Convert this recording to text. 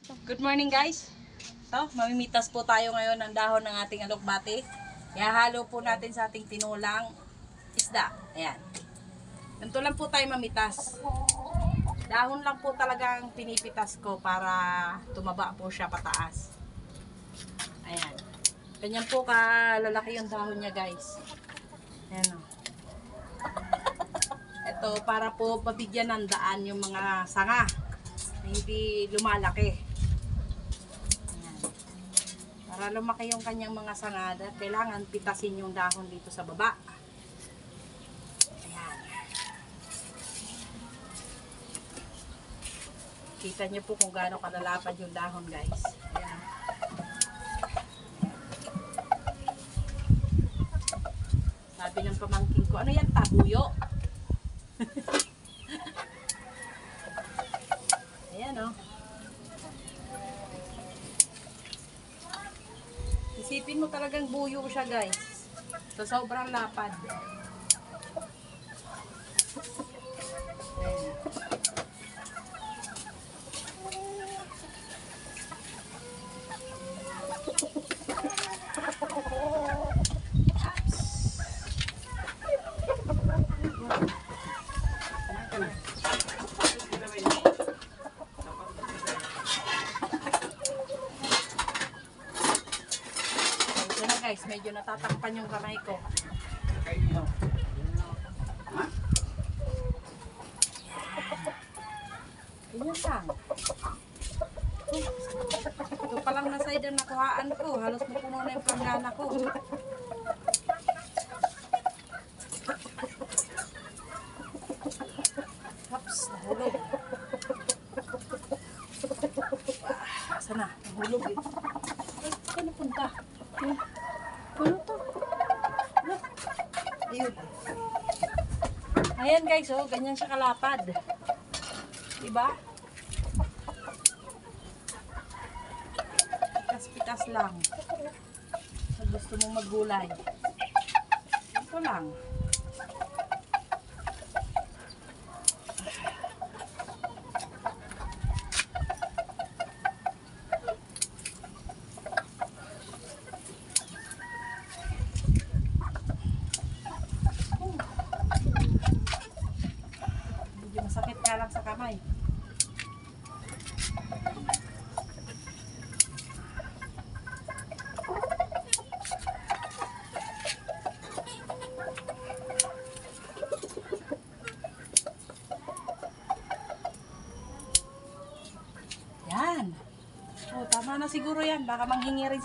Good morning guys. Ito, mamimitas po tayo ngayon ng dahon ng ating alokbati. Ihahalo po natin sa ating tinulang isda. Ayan. Ganito lang po tayo mamitas. Dahon lang po talagang pinipitas ko para tumaba po siya pataas. Ayan. Ganyan po kalalaki yung dahon niya guys. Ayan o. Ito para po pabigyan ng daan yung mga sanga. Hindi lumalaki. Para lumaki yung kanyang mga sanga, kailangan pitasin yung dahon dito sa baba. Ayan. Kita nyo po kung gaano kalalapad yung dahon guys. Ayan. Sabi ng pamangkin ko, ano yan, tabuyo? Ayan o. Isipin mo talagang buyo siya guys. So sobrang lapad. Ayan. Guys, medyo natatakpan yung kamay ko. Ganyan lang. Ito pa lang na side ang nakuhaan ko. Halos mapuno na yung planggana ko. Haps, nahulog. Sana, nahulog eh. Ay, saan napunta? Ano to? Ayun. Ayan guys, oh, ganyan siya kalapad. Diba? Pitas-pitas lang. Pag gusto mong maggulay. Ito lang. Masakit ka lang sa kamay. Yan. Oh, tama na siguro yan. Baka manghingi rin